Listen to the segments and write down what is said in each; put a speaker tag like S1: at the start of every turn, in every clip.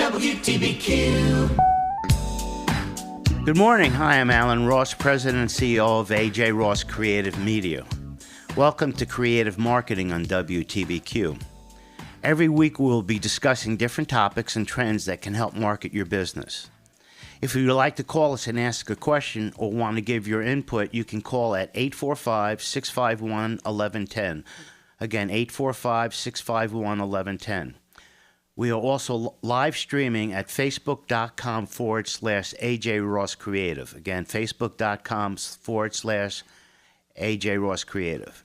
S1: WTBQ.
S2: Good morning. Hi, I'm Allan Ross, President and CEO of AJRoss Creative Media. Welcome to Creative Marketing on WTBQ. Every week we'll be discussing different topics and trends that can help market your business. If you'd like to call us and ask a question or want to give your input, you can call at 845-651-1110. Again, 845-651-1110. We are also live streaming at facebook.com/AJRoss Creative. Again, facebook.com/AJRoss Creative.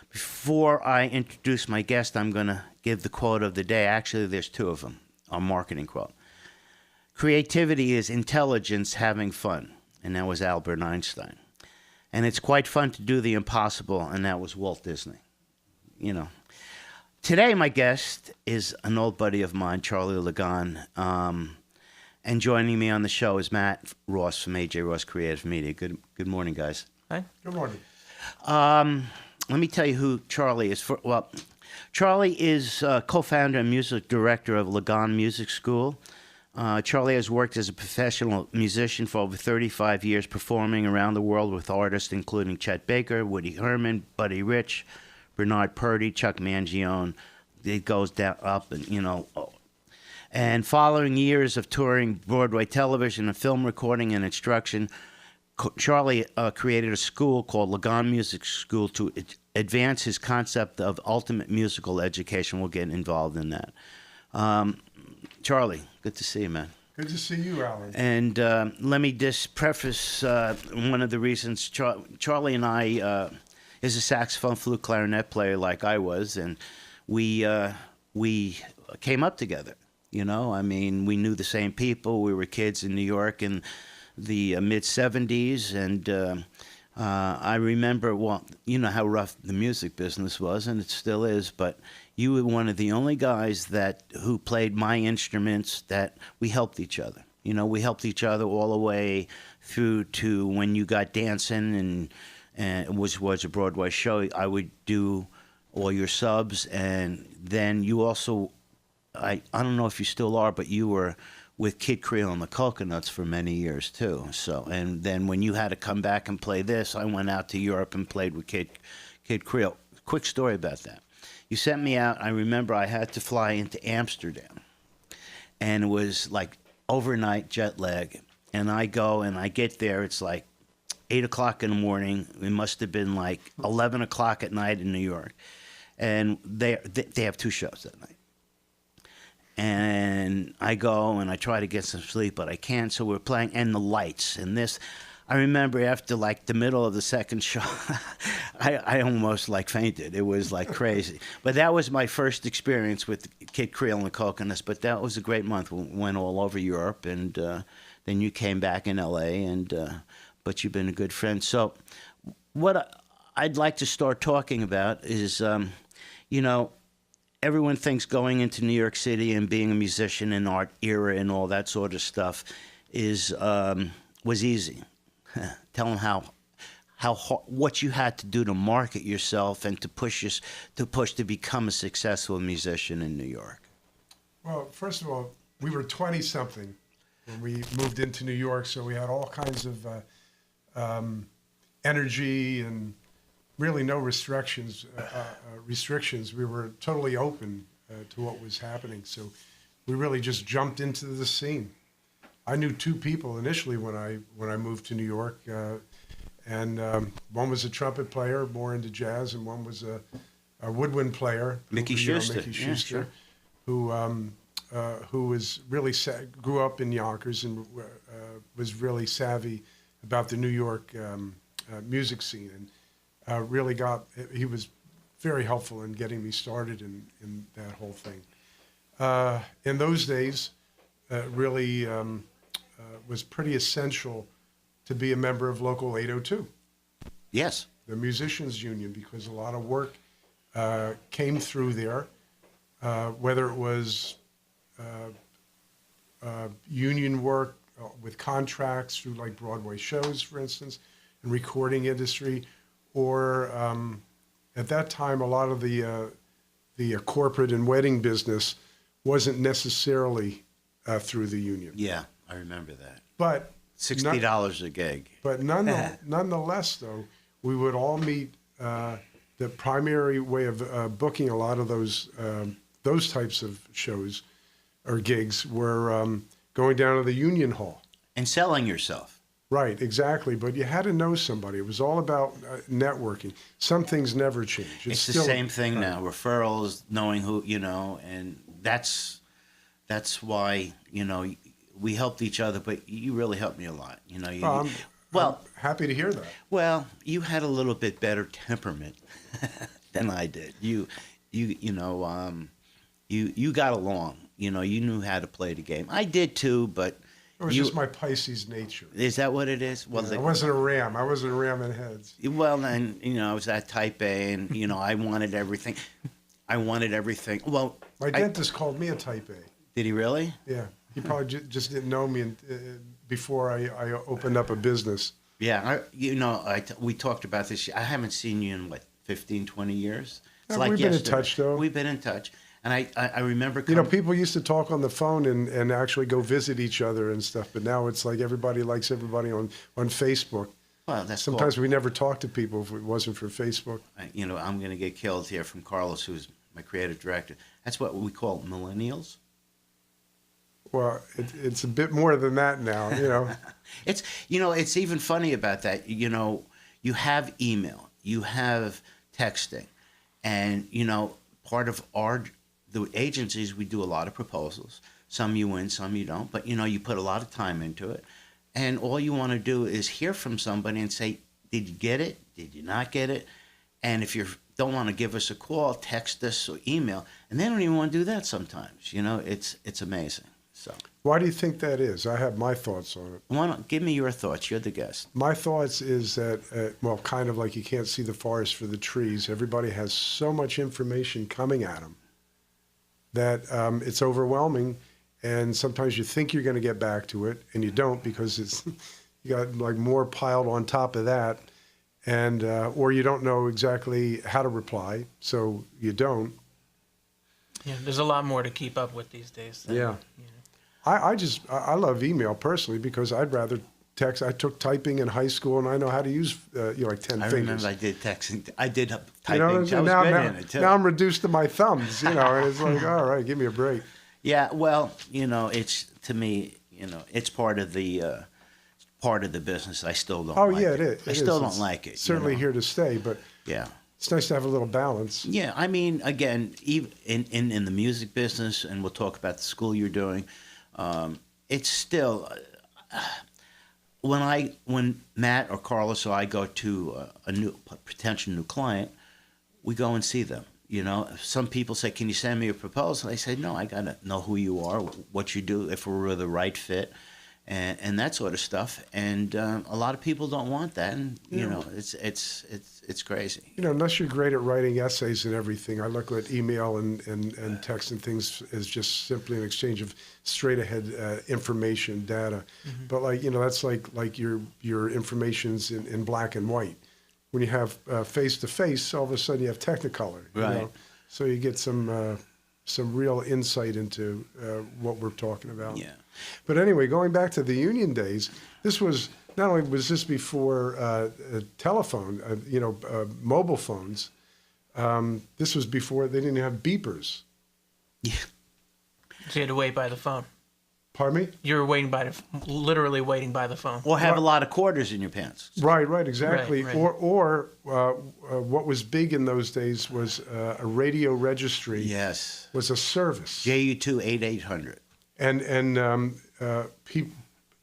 S2: Before I introduce my guest, I'm going to give the quote of the day. Actually, there's two of them, our marketing quote. Creativity is intelligence having fun. And that was Albert Einstein. And it's quite fun to do the impossible, and that was Walt Disney. You know. Today, my guest is an old buddy of mine, Charlie Lagond, and joining me on the show is Matt Ross from AJRoss Creative Media. Good morning, guys.
S3: Hi.
S4: Good morning.
S2: Let me tell you who Charlie is. Charlie is co-founder and music director of Lagond Music School. Charlie has worked as a professional musician for over 35 years, performing around the world with artists including Chet Baker, Woody Herman, Buddy Rich, Bernard Purdy, Chuck Mangione. It goes down up, and And following years of touring Broadway television and film recording and instruction, Charlie created a school called Lagond Music School to advance his concept of ultimate musical education. We'll get involved in that. Charlie, good to see you, man.
S4: Good to see you, Allan.
S2: And let me just preface one of the reasons Charlie and I is a saxophone, flute, clarinet player like I was, and we came up together. We knew the same people. We were kids in New York in the mid-'70s, and I remember, you know how rough the music business was, and it still is, but you were one of the only guys who played my instruments that we helped each other. We helped each other all the way through to when you got dancing, and it was a Broadway show. I would do all your subs, and then you also, I don't know if you still are, but you were with Kid Creole and the Coconuts for many years too. So, and then when you had to come back and play this, I went out to Europe and played with Kid Creole. Quick story about that. You sent me out. I remember I had to fly into Amsterdam, and it was like overnight jet lag. And I go and I get there. It's like 8 o'clock in the morning. It must have been like 11 o'clock at night in New York. And they have two shows that night. And I go and I try to get some sleep, but I can't. So we're playing, and the lights and this. I remember after like the middle of the second show, I almost like fainted. It was like crazy. But that was my first experience with Kid Creole and the Coconuts. But that was a great month. We went all over Europe, and then you came back in L.A., but you've been a good friend. So what I'd like to start talking about is, everyone thinks going into New York City and being a musician in art era and all that sort of stuff was easy. Tell them how what you had to do to market yourself and to push to become a successful musician in New York.
S4: Well, first of all, we were 20-something when we moved into New York, so we had all kinds of energy and really no restrictions. We were totally open to what was happening, so we really just jumped into the scene. I knew two people initially when I moved to New York, and one was a trumpet player, more into jazz, and one was a woodwind player,
S2: Mickey Schuster,
S4: yeah, sure. who was really grew up in Yonkers and was really savvy about the New York music scene, and he was very helpful in getting me started in that whole thing. In those days, really was pretty essential to be a member of Local 802.
S2: Yes.
S4: The musicians union, because a lot of work came through there, whether it was union work with contracts through like Broadway shows, for instance, and recording industry, or at that time, a lot of the corporate and wedding business wasn't necessarily through the union.
S2: Yeah, I remember that.
S4: But
S2: $60 a gig.
S4: But nonetheless, though, we would all meet. The primary way of booking a lot of those types of shows or gigs were going down to the union hall
S2: And selling yourself.
S4: Right, exactly. But you had to know somebody. It was all about networking. Some things never change.
S2: It's the same thing now. Referrals, knowing who, and that's why, we helped each other, but you really helped me a lot.
S4: I'm happy to hear that.
S2: Well, you had a little bit better temperament than I did. You got along. You knew how to play the game. I did too, but
S4: it was just my Pisces nature.
S2: Is that what it is? Well,
S4: I wasn't a ram. I wasn't a ram in heads.
S2: Well, then I was that type A, and I wanted everything. Well,
S4: my dentist called me a type A.
S2: Did he really?
S4: Yeah, he probably just didn't know me before I opened up a business.
S2: Yeah, we talked about this. I haven't seen you in 15, 20 years. It's
S4: we've been in touch, though.
S2: We've been in touch. And I remember...
S4: people used to talk on the phone and actually go visit each other and stuff, but now it's like everybody likes everybody on Facebook.
S2: Well, that's
S4: Sometimes
S2: cool.
S4: we never talk to people if it wasn't for Facebook.
S2: I'm going to get killed here from Carlos, who's my creative director. That's what we call millennials.
S4: Well, it's a bit more than that now,
S2: It's even funny about that. You have email, you have texting, and, part of the agencies, we do a lot of proposals. Some you win, some you don't. But, you put a lot of time into it. And all you want to do is hear from somebody and say, did you get it? Did you not get it? And if you don't want to give us a call, text us or email. And they don't even want to do that sometimes. It's amazing. So,
S4: why do you think that is? I have my thoughts on it.
S2: Give me your thoughts. You're the guest.
S4: My thoughts is that, kind of like you can't see the forest for the trees. Everybody has so much information coming at them that it's overwhelming, and sometimes you think you're going to get back to it, and you don't because you got more piled on top of that, and or you don't know exactly how to reply, so you don't.
S1: Yeah, there's a lot more to keep up with these days.
S4: Yeah. I love email personally because I'd rather text. I took typing in high school, and I know how to use 10 fingers.
S2: I remember I did texting. I did typing. I was good in it too.
S4: Now I'm reduced to my thumbs, and it's like, all right, give me a break.
S2: Yeah, well, it's to me, it's part of the business. I still don't.
S4: Oh
S2: like
S4: yeah,
S2: it
S4: is.
S2: I still don't like it.
S4: Certainly here to stay, but
S2: yeah.
S4: It's nice to have a little balance.
S2: Yeah, I mean, again, even in the music business, and we'll talk about the school you're doing. It's still when Matt or Carlos or I go to a potential new client, we go and see them. Some people say, "Can you send me a proposal?" I say, "No, I gotta know who you are, what you do, if we're the right fit." And that sort of stuff, and a lot of people don't want that, and it's crazy.
S4: Unless you're great at writing essays and everything, I look at email and text and things as just simply an exchange of straight ahead information, data. Mm-hmm. But that's like your information's in black and white. When you have face to face, all of a sudden you have Technicolor.
S2: Right.
S4: So you get some real insight into what we're talking about.
S2: Yeah.
S4: But anyway, going back to the union days, this was not only was this before telephone, mobile phones. This was before they didn't have beepers.
S2: Yeah.
S1: So you had to wait by the phone.
S4: Pardon me?
S1: You were literally waiting by the phone.
S2: Or have a lot of quarters in your pants.
S4: Right, exactly.
S1: Right.
S4: Or what was big in those days was a radio registry.
S2: Yes.
S4: Was a service.
S2: JU2 8800.
S4: And people,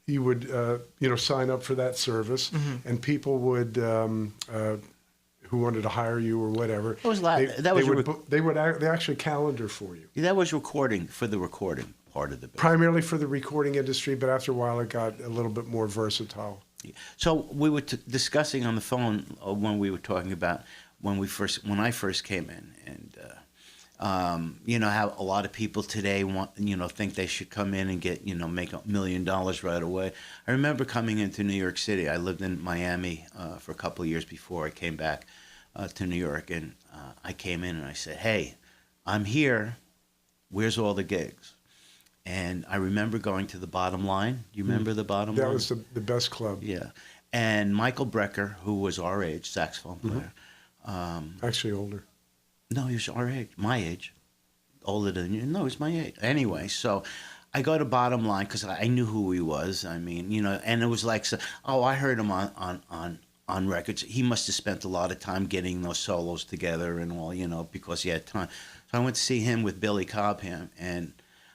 S4: you would sign up for that service, mm-hmm. and people would who wanted to hire you or whatever. They actually calendar for you.
S2: That was recording for the recording part of the business.
S4: Primarily for the recording industry, but after a while it got a little bit more versatile.
S2: So we were discussing on the phone when we were talking about when I first came in, and how a lot of people today think they should come in and get make $1 million right away. I remember coming into New York City. I lived in Miami for a couple of years before I came back to New York, and I came in and I said, "Hey, I'm here. Where's all the gigs?" And I remember going to the Bottom Line. Do you remember the Bottom Line?
S4: That was the best club.
S2: Yeah. And Michael Brecker, who was our age, saxophone
S4: Mm-hmm.
S2: player.
S4: Actually older.
S2: No, he was our age, my age. Older than you. No, he's my age. Anyway, so I go to Bottom Line because I knew who he was. I mean, and it was like, oh, I heard him on records. He must have spent a lot of time getting those solos together and all, because he had time. So I went to see him with Billy Cobham, and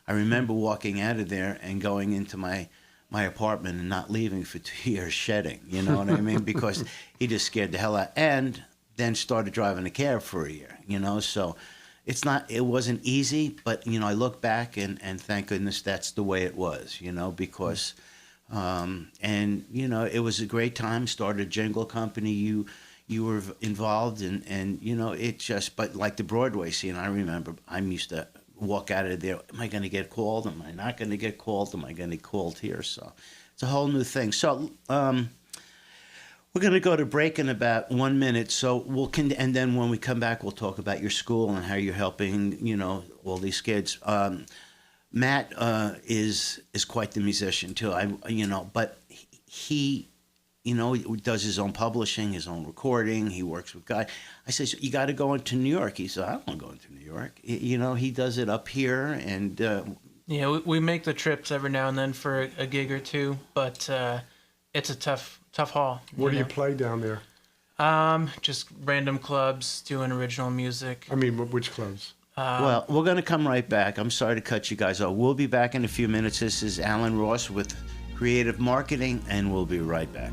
S2: I remember walking out of there and going into my apartment and not leaving for 2 years shedding, you know what I mean? Because he just scared the hell out. And then started driving a cab for a year, so it wasn't easy, but I look back and thank goodness that's the way it was, because it was a great time. Started a jingle company. You were involved and it just, but like the Broadway scene, I remember I used to walk out of there. Am I going to get called? Am I not going to get called? Am I going to get called here? So it's a whole new thing. So we're going to go to break in about 1 minute. So and then when we come back, we'll talk about your school and how you're helping, all these kids. Matt is quite the musician too. But he does his own publishing, his own recording. He works with guys. I say, so you got to go into New York. He said, I don't want to go into New York. He does it up here, and
S1: Yeah, we make the trips every now and then for a gig or two, but it's a tough haul.
S4: Where do you play down there?
S1: Just random clubs doing original music.
S4: I mean, which clubs?
S2: well, we're going to come right back. I'm sorry to cut you guys off. We'll be back in a few minutes. This is Allan Ross with Creative Marketing, and we'll be right back.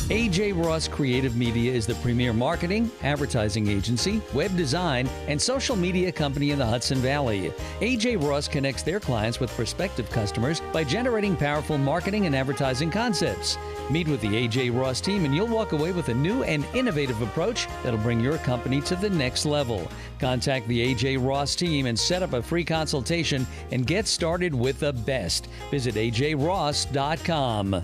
S3: AJRoss Creative Media is the premier marketing, advertising agency, web design, and social media company in the Hudson Valley. AJRoss connects their clients with prospective customers by generating powerful marketing and advertising concepts. Meet with the AJRoss team and you'll walk away with a new and innovative approach that'll bring your company to the next level. Contact the AJRoss team and set up a free consultation and get started with the best. Visit AJRoss.com.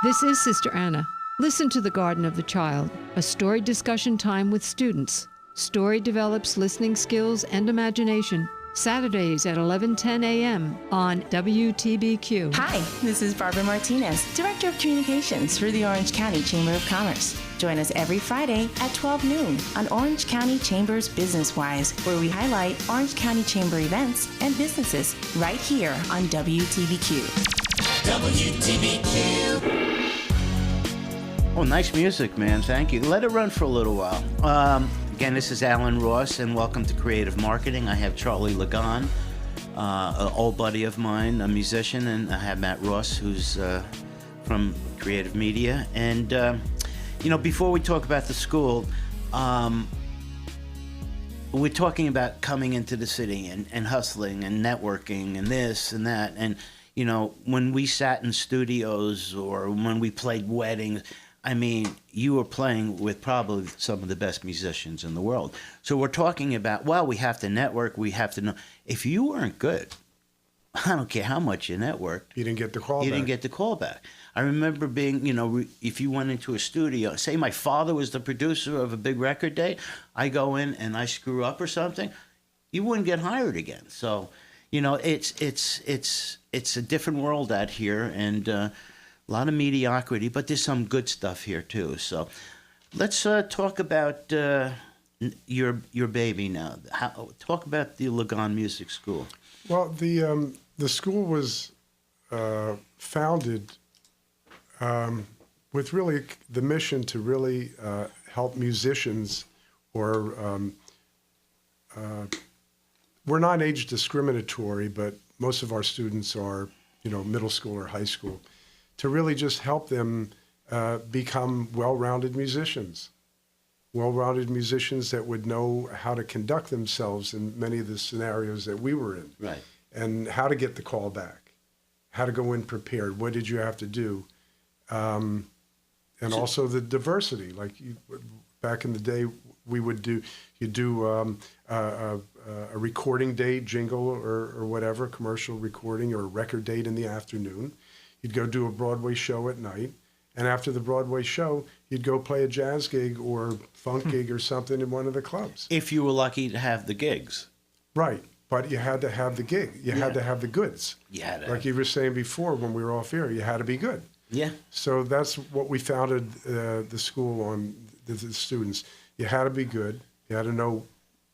S5: This is Sister Anna. Listen to The Garden of the Child, a story discussion time with students. Story develops listening skills and imagination. Saturdays at 11:10 a.m. on WTBQ.
S6: Hi, this is Barbara Martinez, Director of Communications for the Orange County Chamber of Commerce. Join us every Friday at 12 noon on Orange County Chamber's Business Wise, where we highlight Orange County Chamber events and businesses right here on WTBQ. WTBQ.
S2: Oh, nice music, man. Thank you. Let it run for a little while. Again, this is Allan Ross, and welcome to Creative Marketing. I have Charlie Lagond, an old buddy of mine, a musician, and I have Matt Ross, who's from Creative Media. And, before we talk about the school, we're talking about coming into the city and hustling and networking and this and that. And, when we sat in studios or when we played weddings, I mean, you were playing with probably some of the best musicians in the world. So we're talking about, we have to network. We have to know. If you weren't good, I don't care how much you networked.
S4: You didn't get the call back.
S2: You didn't get the call back. I remember being, if you went into a studio, say my father was the producer of a big record day, I go in and I screw up or something, you wouldn't get hired again. So, it's a different world out here, and a lot of mediocrity, but there's some good stuff here too. So let's talk about your baby now. Talk about the Lagond Music School.
S4: Well, the school was founded with really the mission to really help musicians, or we're not age discriminatory, but most of our students are, middle school or high school, to really just help them become well-rounded musicians that would know how to conduct themselves in many of the scenarios that we were in.
S2: Right.
S4: And how to get the call back, how to go in prepared, what did you have to do, and also the diversity. Like back in the day, we would do, you do a recording date, jingle or whatever, commercial recording or a record date in the afternoon. You'd go do a Broadway show at night. And after the Broadway show, you'd go play a jazz gig or funk gig or something in one of the clubs.
S2: If you were lucky to have the gigs.
S4: Right. But you had to have the gig. You had to have the goods.
S2: You had to.
S4: Like you were saying before when we were off air, you had to be good.
S2: Yeah.
S4: So that's what we founded the school on, the students. You had to be good. You had to know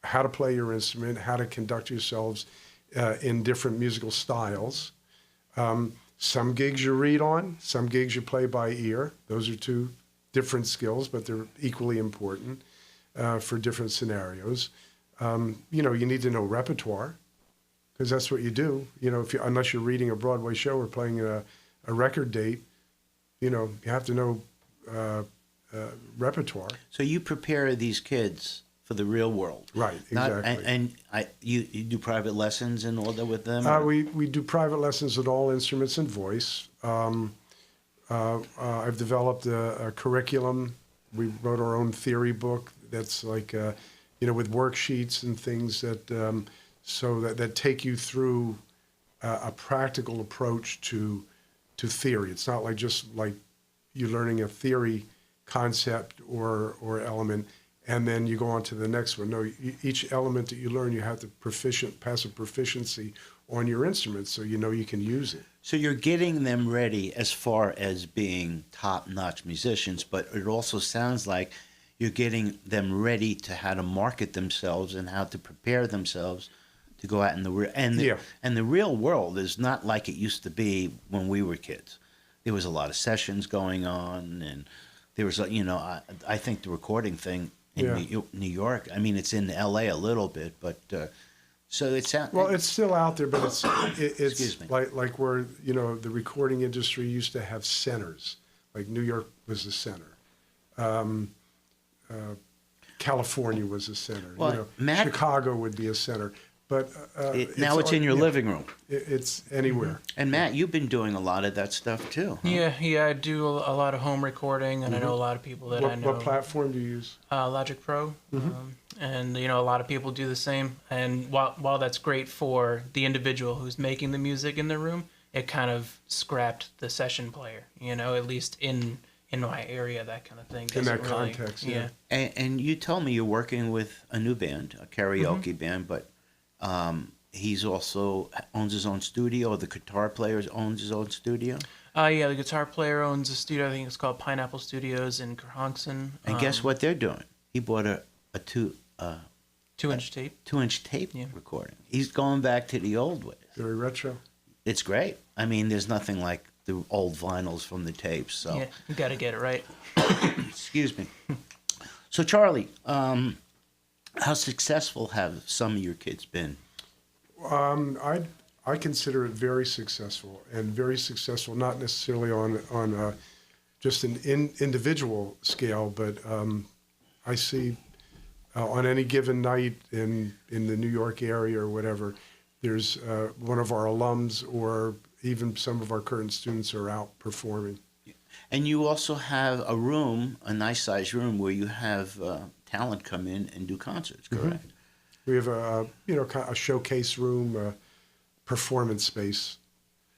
S4: how to play your instrument, how to conduct yourselves in different musical styles. Some gigs you read on, some gigs you play by ear. Those are two different skills, but they're equally important for different scenarios. You know, you need to know repertoire because that's what you do. You know, unless you're reading a Broadway show or playing a record date, you know, you have to know repertoire.
S2: So you prepare these kids for the real world.
S4: Right, exactly.
S2: You do private lessons and all that with them?
S4: We do private lessons at all instruments and voice. I've developed a curriculum. We wrote our own theory book that's like, you know, with worksheets and things that so that take you through a practical approach to theory. It's not like just like you learning a theory concept or element and then you go on to the next one. No, each element that you learn, you have to pass a proficiency on your instrument so you know you can use it.
S2: So you're getting them ready as far as being top-notch musicians, but it also sounds like you're getting them ready to how to market themselves and how to prepare themselves to go out in the real and the real world is not like it used to be when we were kids. There was a lot of sessions going on, and there was, you know, I think the recording thing in New York. I mean, it's in L.A. a little bit, but so it's out.
S4: Well, it's still out there, but it's
S2: Excuse me.
S4: like where, you know, the recording industry used to have centers. Like New York was the center. California was a center.
S2: Well,
S4: you know, Chicago would be a center. But
S2: now it's in your living room.
S4: It's anywhere.
S2: And Matt, you've been doing a lot of that stuff too. Huh?
S1: Yeah, I do a lot of home recording, and I know a lot of people that I know.
S4: What platform do you use?
S1: Logic Pro, and you know, a lot of people do the same. And while that's great for the individual who's making the music in the room, it kind of scrapped the session player. You know, at least in my area, that kind of thing.
S4: In that context, yeah.
S2: And you told me you're working with a new band, a karaoke band, but he's also owns his own studio. The guitar player owns his own studio.
S1: Yeah, the guitar player owns a studio. I think it's called Pineapple Studios in Kerhonkson.
S2: And guess what they're doing? He bought a
S1: 2-inch tape.
S2: 2-inch tape recording. He's going back to the old ways.
S4: Very retro.
S2: It's great. I mean, there's nothing like the old vinyls from the tapes. So
S1: Yeah, you got to get it right.
S2: excuse me. So Charlie, how successful have some of your kids been?
S4: I consider it very successful, and very successful not necessarily on just an individual scale, but I see on any given night in the New York area or whatever, there's one of our alums or even some of our current students are out performing.
S2: And you also have a room, a nice-sized room, where you have talent come in and do concerts, correct?
S4: We have a showcase room, a performance space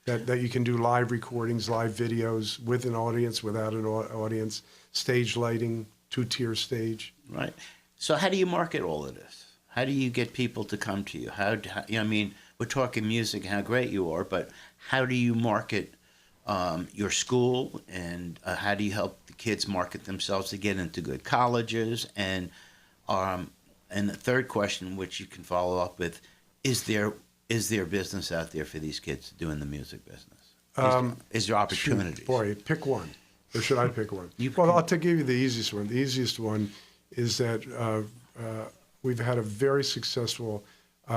S4: that you can do live recordings, live videos with an audience, without an audience, stage lighting, 2-tier stage.
S2: Right. So how do you market all of this? How do you get people to come to you? I mean, we're talking music, how great you are, but how do you market your school, and how do you help the kids market themselves to get into good colleges? And the third question, which you can follow up with, is there business out there for these kids to do in the music business? Is there opportunities?
S4: Boy, pick one. Or should I pick one? I'll give you the easiest one. The easiest one is that we've had a very successful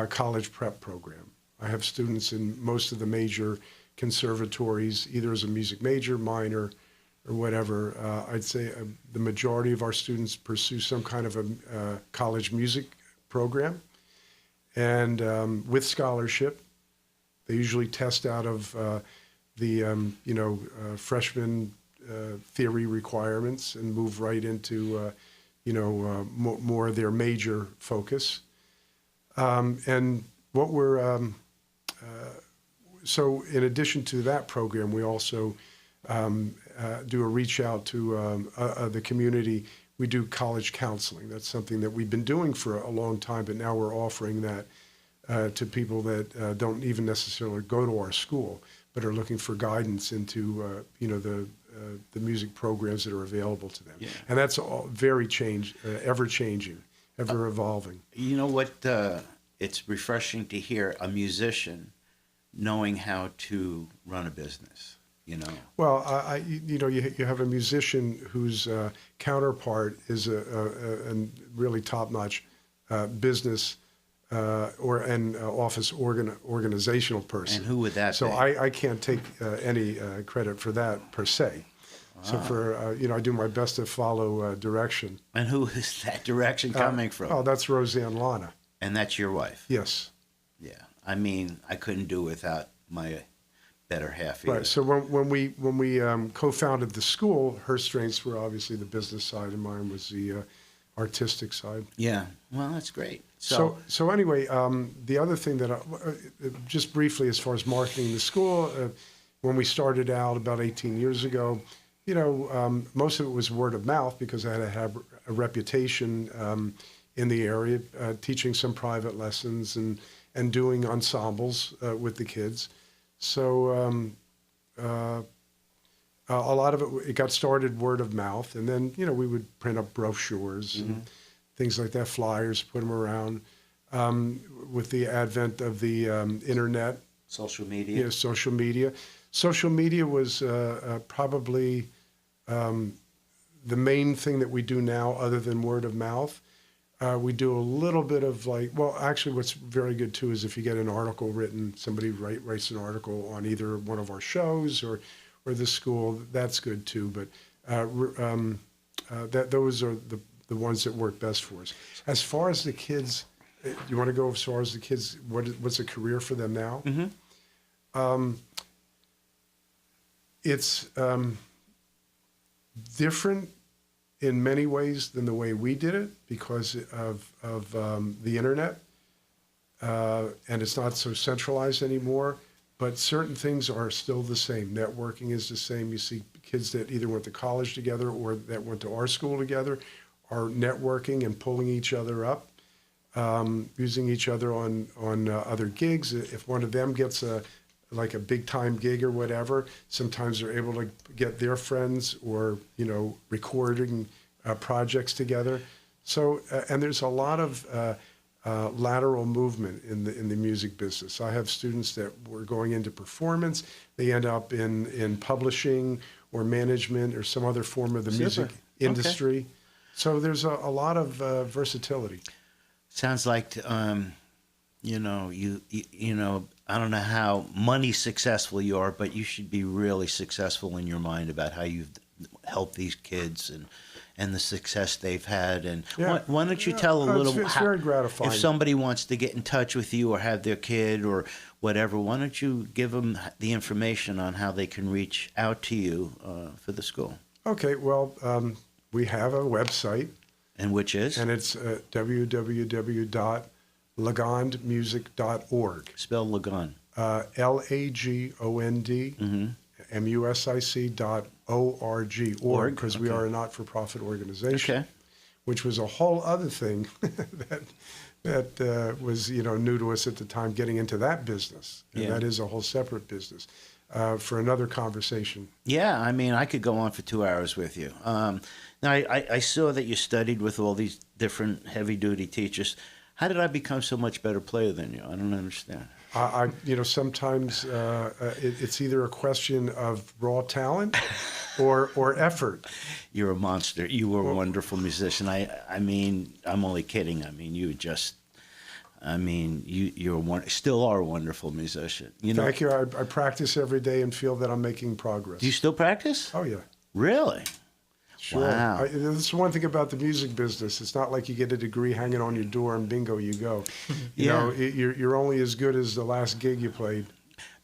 S4: college prep program. I have students in most of the major conservatories, either as a music major, minor, or whatever. I'd say the majority of our students pursue some kind of a college music program, and with scholarship. They usually test out of the freshman theory requirements and move right into more their major focus. And what we're so in addition to that program, we also do a reach out to the community. We do college counseling. That's something that we've been doing for a long time, but now we're offering that to people that don't even necessarily go to our school, but are looking for guidance into the music programs that are available to them. Yeah. And that's all very ever changing, ever evolving.
S2: You know what? It's refreshing to hear a musician knowing how to run a business.
S4: Well, you have a musician whose counterpart is a really top-notch business and office organizational person.
S2: And who would that be?
S4: So I can't take any credit for that per se. So I do my best to follow direction.
S2: And who is that direction coming from?
S4: Oh, that's Roseanne Lana.
S2: And that's your wife?
S4: Yes.
S2: Yeah. I mean, I couldn't do without my better half either.
S4: Right. So when we co-founded the school, her strengths were obviously the business side, and mine was the artistic side.
S2: Yeah. Well, that's great.
S4: So anyway, the other thing that just briefly, as far as marketing the school, when we started out about 18 years ago, most of it was word of mouth because I had to have a reputation in the area, teaching some private lessons and doing ensembles with the kids. So a lot of it got started word of mouth, and then we would print up brochures and things like that, flyers, put them around. With the advent of the internet,
S2: social media.
S4: Yeah, social media. Social media was probably the main thing that we do now, other than word of mouth. We do a little bit of actually what's very good too is if you get an article written, somebody writes an article on either one of our shows or the school, that's good too. But those are the ones that work best for us. As far as the kids, you want to go as far as the kids, what's a career for them now? Mm-hmm. It's different in many ways than the way we did it because of the internet, and it's not so centralized anymore. But certain things are still the same. Networking is the same. You see kids that either went to college together or that went to our school together are networking and pulling each other up, using each other on other gigs. If one of them gets a big time gig or whatever, sometimes they're able to get their friends or recording projects together. So and there's a lot of lateral movement in the music business. I have students that were going into performance. They end up in publishing or management or some other form of the music industry. Okay. So there's a lot of versatility.
S2: Sounds like you know, I don't know how money successful you are, but you should be really successful in your mind about how you've helped these kids and the success they've had. And why don't you tell a little?
S4: It's very gratifying.
S2: If somebody wants to get in touch with you or have their kid or whatever, why don't you give them the information on how they can reach out to you for the school? Okay.
S4: Well, we have a website.
S2: And which is?
S4: And it's www.lagondmusic.org.
S2: Spell Lagond.
S4: LAGOND MUSIC.org, because we are a not-for-profit organization, which was a whole other thing that was new to us at the time, getting into that business. And that is a whole separate business for another conversation.
S2: Yeah, I mean, I could go on for 2 hours with you. Now, I saw that you studied with all these different heavy-duty teachers. How did I become so much better player than you? I don't understand.
S4: Sometimes it's either a question of raw talent or effort.
S2: You're a monster. You were a wonderful musician. I mean, I'm only kidding. I mean, you still are a wonderful musician.
S4: Thank you. I practice every day and feel that I'm making progress.
S2: Do you still practice?
S4: Oh, yeah.
S2: Really?
S4: Sure.
S2: Wow.
S4: That's one thing about the music business. It's not like you get a degree hanging on your door and bingo, you go. You're only as good as the last gig you played.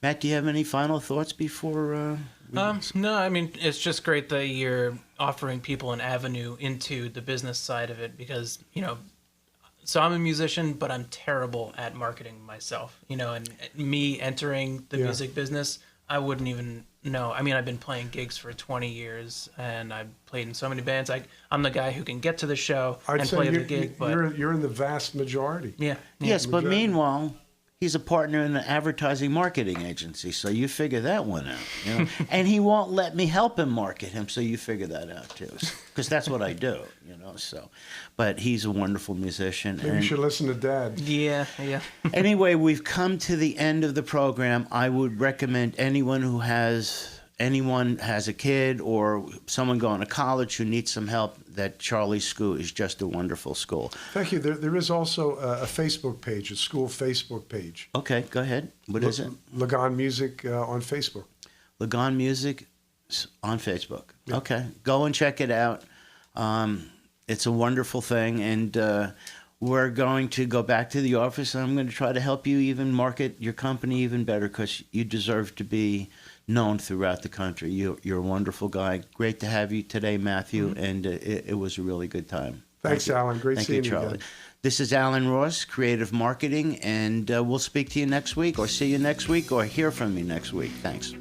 S2: Matt, do you have any final thoughts before
S1: No, I mean, it's just great that you're offering people an avenue into the business side of it because, so I'm a musician, but I'm terrible at marketing myself, and me entering the music business, I wouldn't even know. I mean, I've been playing gigs for 20 years and I've played in so many bands. I'm the guy who can get to the show and play the gig, but
S4: you're in the vast majority.
S1: yeah.
S2: Yes, but meanwhile, he's a partner in an advertising marketing agency, so you figure that one out. And he won't let me help him market him, so you figure that out too, because that's what I do. So, but he's a wonderful musician.
S4: Maybe you should listen to Dad.
S1: Yeah.
S2: Anyway, we've come to the end of the program. I would recommend anyone has a kid or someone going to college who needs some help, that Charlie's School is just a wonderful school.
S4: Thank you. There is also a Facebook page, a school Facebook page.
S2: Okay, go ahead. What is it?
S4: Lagond Music on Facebook.
S2: Lagond Music on Facebook. Yeah. Okay, go and check it out. It's a wonderful thing, and we're going to go back to the office, and I'm going to try to help you even market your company even better, because you deserve to be known throughout the country. You're a wonderful guy. Great to have you today, Matthew, and it was a really good time.
S4: Thanks, Allan. Great seeing you,
S2: Charlie.
S4: Again.
S2: This is Allan Ross, Creative Marketing, and we'll speak to you next week, or see you next week, or hear from you next week. Thanks.